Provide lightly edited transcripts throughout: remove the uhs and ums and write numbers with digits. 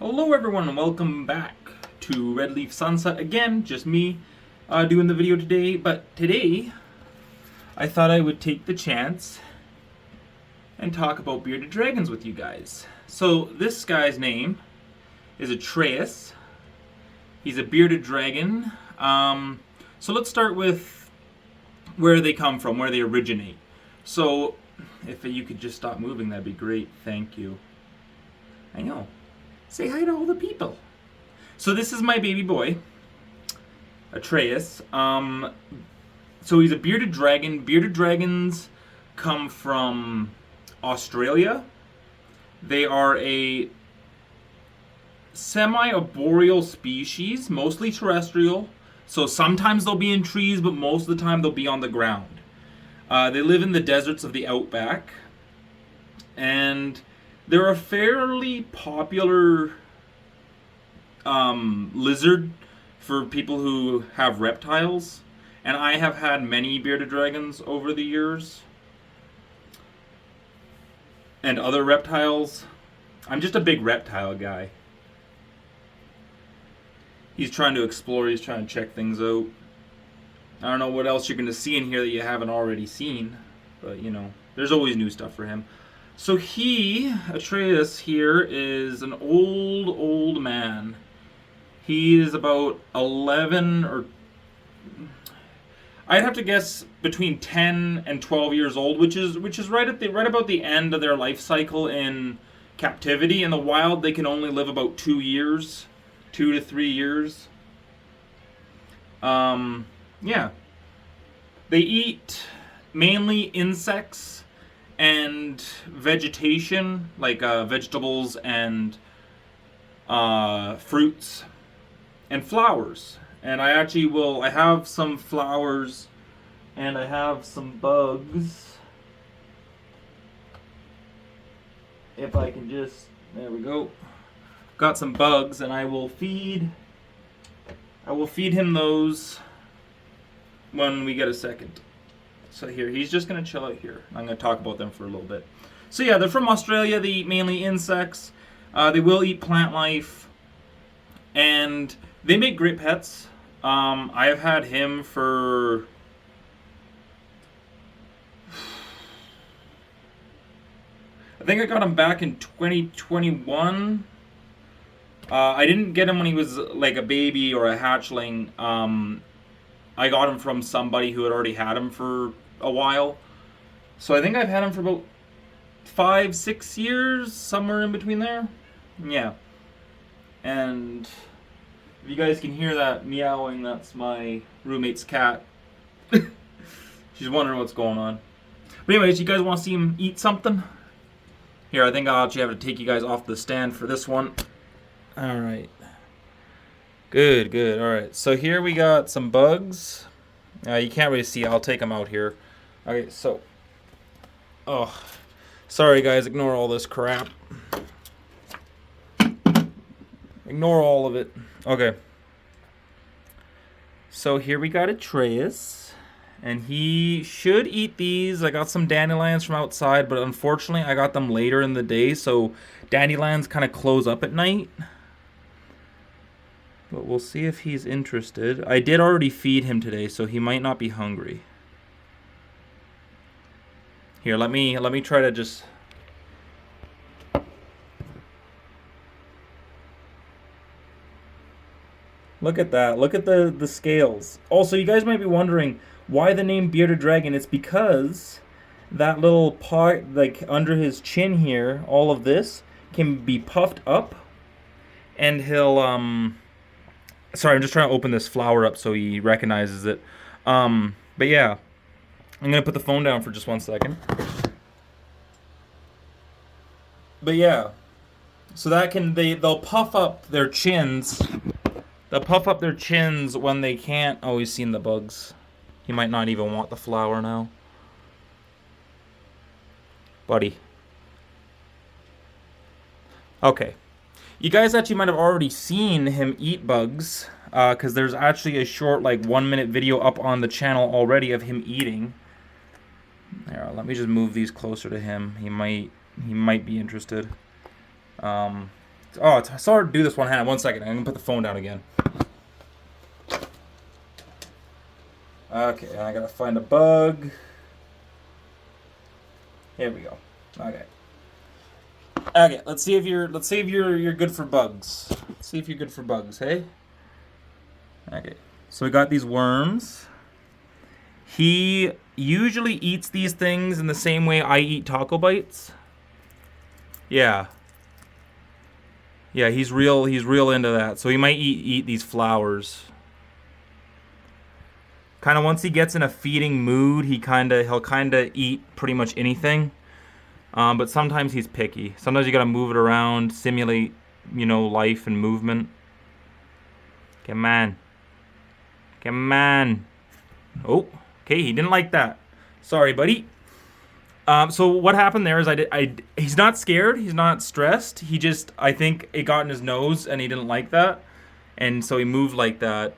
Hello everyone and welcome back to Red Leaf Sunset. Again, just me doing the video today, but today I thought I would take the chance and talk about bearded dragons with you guys. So this guy's name is Atreus. He's a bearded dragon. So let's start with where they come from, where they originate. So if you could just stop moving, that'd be great. Thank you. I know. Say hi to all the people. So this is my baby boy, Atreus. So he's a bearded dragon. Bearded dragons come from Australia. They are a semi-arboreal species, mostly terrestrial. So sometimes they'll be in trees, but most of the time they'll be on the ground. They live in the deserts of the outback. And they're a fairly popular lizard for people who have reptiles. And I have had many bearded dragons over the years. And other reptiles. I'm just a big reptile guy. He's trying to explore, he's trying to check things out. I don't know what else you're going to see in here that you haven't already seen. But, you know, there's always new stuff for him. So Atreus here, is an old man. He is about 11 or... I'd have to guess between 10 and 12 years old, which is right about the end of their life cycle in captivity. In the wild, they can only live about 2 years, 2 to 3 years. Yeah. They eat mainly insects and vegetation, like vegetables and fruits and flowers. And I have some flowers and I have some bugs. If I can just, there we go. Got some bugs and I will feed him those when we get a second. So here, he's just going to chill out here. I'm going to talk about them for a little bit. So yeah, they're from Australia. They eat mainly insects. They will eat plant life. And they make great pets. I have had him for... I think I got him back in 2021. I didn't get him when he was like a baby or a hatchling. I got him from somebody who had already had him for a while. So I think I've had him for about 5-6 years, somewhere in between there. Yeah. And if you guys can hear that meowing, that's my roommate's cat. She's wondering what's going on. But anyways, you guys want to see him eat something? Here, I think I'll actually have to take you guys off the stand for this one. Alright. Good. Alright, so here we got some bugs. You can't really see. I'll take them out here. Okay, so... Oh. Sorry, guys. Ignore all this crap. Ignore all of it. Okay. So here we got Atreus. And he should eat these. I got some dandelions from outside, but unfortunately I got them later in the day, so dandelions kind of close up at night. But we'll see if he's interested. I did already feed him today, so he might not be hungry. Here, let me try to just... Look at that. Look at the scales. Also, you guys might be wondering why the name Bearded Dragon. It's because that little part, like under his chin here, all of this can be puffed up, and he'll sorry, I'm just trying to open this flower up so he recognizes it. But yeah, I'm gonna put the phone down for just 1 second. But yeah, so that they'll puff up their chins. They'll puff up their chins when they can't. Oh, he's seen the bugs. He might not even want the flower now. Buddy. Okay. You guys actually might have already seen him eat bugs, because there's actually a short, like, 1-minute video up on the channel already of him eating. There, let me just move these closer to him. He might be interested. It's Oh, it's so hard to do this one hand. 1 second. I'm gonna put the phone down again. Okay, I gotta find a bug. Here we go. Okay. Okay, let's see if you're good for bugs. Let's see if you're good for bugs, hey? Okay. So we got these worms. He usually eats these things in the same way I eat taco bites. Yeah. Yeah, he's real into that. So he might eat these flowers. Kind of once he gets in a feeding mood, he'll kind of eat pretty much anything. But sometimes he's picky. Sometimes you gotta move it around, simulate, life and movement. Come on. Come on. Oh, okay, he didn't like that. Sorry, buddy. So what happened there is he's not scared, he's not stressed. I think it got in his nose and he didn't like that. And so he moved like that.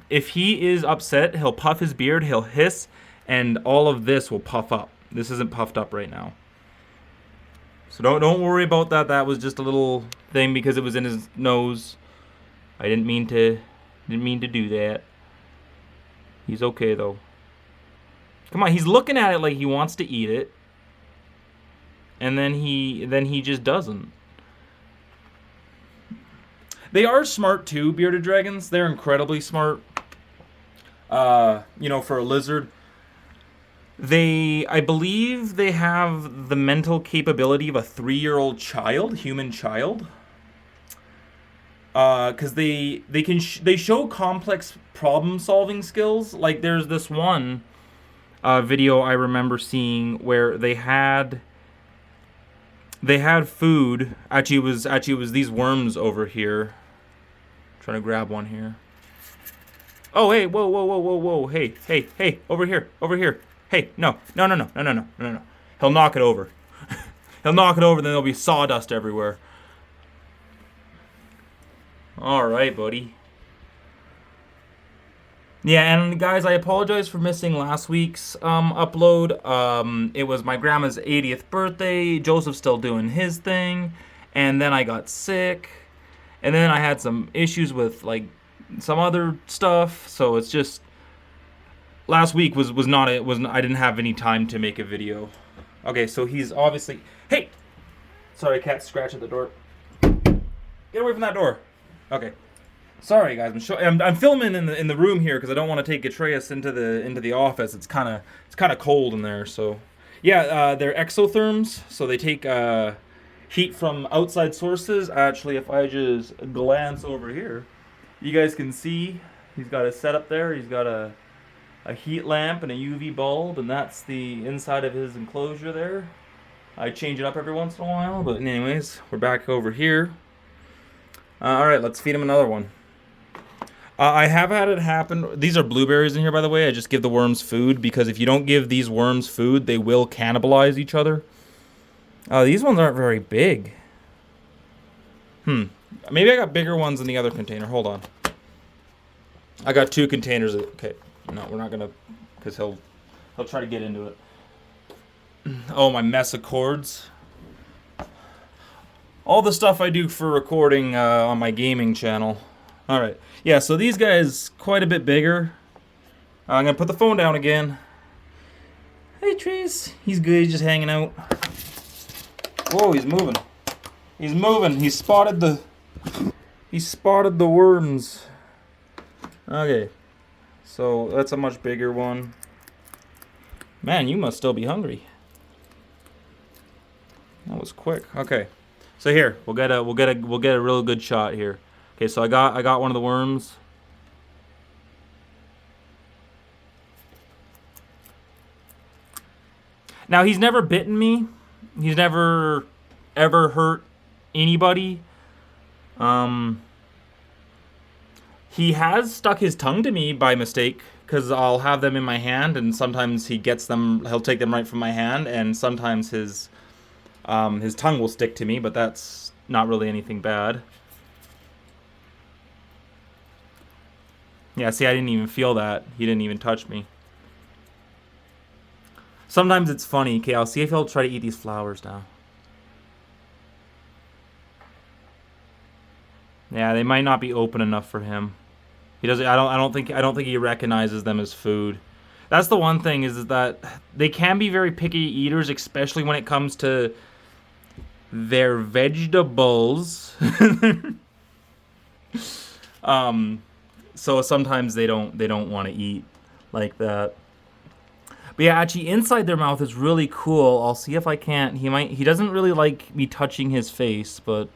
If he is upset, he'll puff his beard, he'll hiss, and all of this will puff up. This isn't puffed up right now. So don't worry about that. That was just a little thing because it was in his nose. I didn't mean to do that. He's okay though. Come on, he's looking at it like he wants to eat it. And then he just doesn't. They are smart too, bearded dragons. They're incredibly smart. For a lizard. I believe they have the mental capability of a 3-year-old child, human child. Because they show complex problem-solving skills. Like there's this one video I remember seeing where they had food. Actually, it was these worms over here. I'm trying to grab one here. Oh, hey, whoa, hey, over here. Hey, no. He'll knock it over. He'll knock it over, then there'll be sawdust everywhere. All right, buddy. Yeah, and guys, I apologize for missing last week's upload. It was my grandma's 80th birthday. Joseph's still doing his thing, and then I got sick, and then I had some issues with some other stuff. So it's just last week was not I didn't have any time to make a video. Okay, so he's obviously hey, sorry, cat scratch at the door. Get away from that door. Okay. Sorry, guys. I'm filming in the room here because I don't want to take Atreus into the office. It's kind of cold in there. So, yeah, they're exotherms. So they take heat from outside sources. Actually, if I just glance over here, you guys can see he's got a setup there. He's got a heat lamp and a UV bulb, and that's the inside of his enclosure there. I change it up every once in a while, but anyways, we're back over here. All right, let's feed him another one. I have had it happen. These are blueberries in here, by the way. I just give the worms food because if you don't give these worms food, they will cannibalize each other. These ones aren't very big. Maybe I got bigger ones in the other container. Hold on. I got 2 containers. Okay. No, we're not gonna, because he'll try to get into it. Oh, my mess of cords. All the stuff I do for recording on my gaming channel. All right. Yeah, so these guys quite a bit bigger. I'm going to put the phone down again. Hey, Atreus. He's good. He's just hanging out. Whoa, he's moving. He's moving. He spotted the worms. Okay. So that's a much bigger one. Man, you must still be hungry. That was quick. Okay. So here, we'll get a real good shot here. Okay, so I got one of the worms. Now he's never bitten me. He's never ever hurt anybody. He has stuck his tongue to me by mistake because I'll have them in my hand, and sometimes he'll take them right from my hand, and sometimes his tongue will stick to me, but that's not really anything bad. Yeah, see, I didn't even feel that. He didn't even touch me. Sometimes it's funny. Okay, I'll see if he'll try to eat these flowers now. Yeah, they might not be open enough for him. He doesn't. I don't think he recognizes them as food. That's the one thing is that they can be very picky eaters, especially when it comes to their vegetables. So sometimes they don't want to eat like that. But yeah, actually inside their mouth is really cool. I'll see if I can't. He doesn't really like me touching his face, but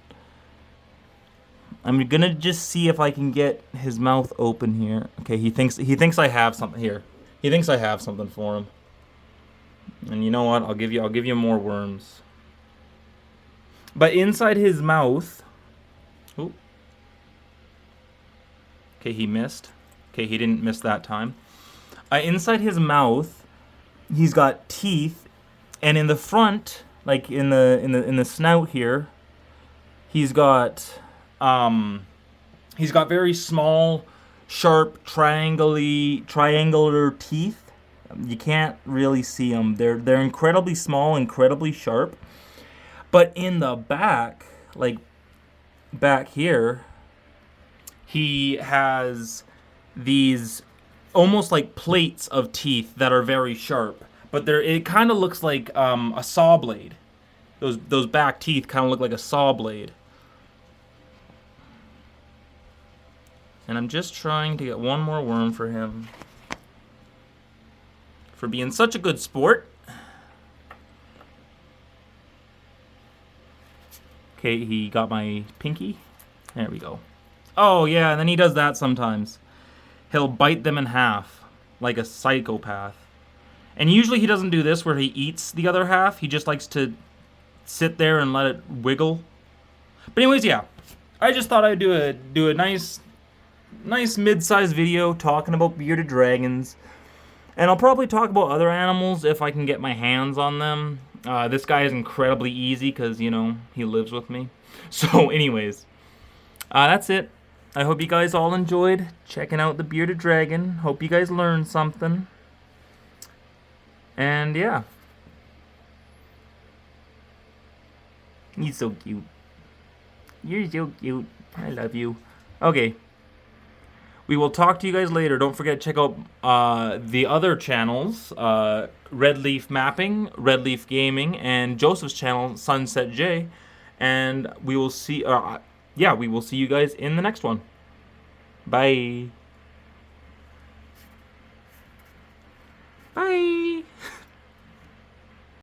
I'm gonna just see if I can get his mouth open here. Okay, he thinks I have something here. He thinks I have something for him. And you know what? I'll give you more worms. But inside his mouth, oh. Okay, he missed. Okay, he didn't miss that time. Inside his mouth, he's got teeth, and in the front, like in the snout here, he's got very small, sharp, triangular teeth. You can't really see them. They're incredibly small, incredibly sharp. But in the back, like back here, he has these almost like plates of teeth that are very sharp. But it kind of looks like a saw blade. Those back teeth kind of look like a saw blade. And I'm just trying to get one more worm for him. For being such a good sport. Okay, he got my pinky. There we go. Oh, yeah, and then he does that sometimes. He'll bite them in half, like a psychopath. And usually he doesn't do this where he eats the other half. He just likes to sit there and let it wiggle. But anyways, yeah. I just thought I'd do a nice mid-sized video talking about bearded dragons. And I'll probably talk about other animals if I can get my hands on them. This guy is incredibly easy because, you know, he lives with me. So anyways, that's it. I hope you guys all enjoyed checking out the bearded dragon. Hope you guys learned something. And yeah. He's so cute. You're so cute. I love you. Okay. We will talk to you guys later. Don't forget to check out the other channels, Red Leaf Mapping, Red Leaf Gaming, and Joseph's channel, Sunset J. And we will see, we will see you guys in the next one. Bye. Bye.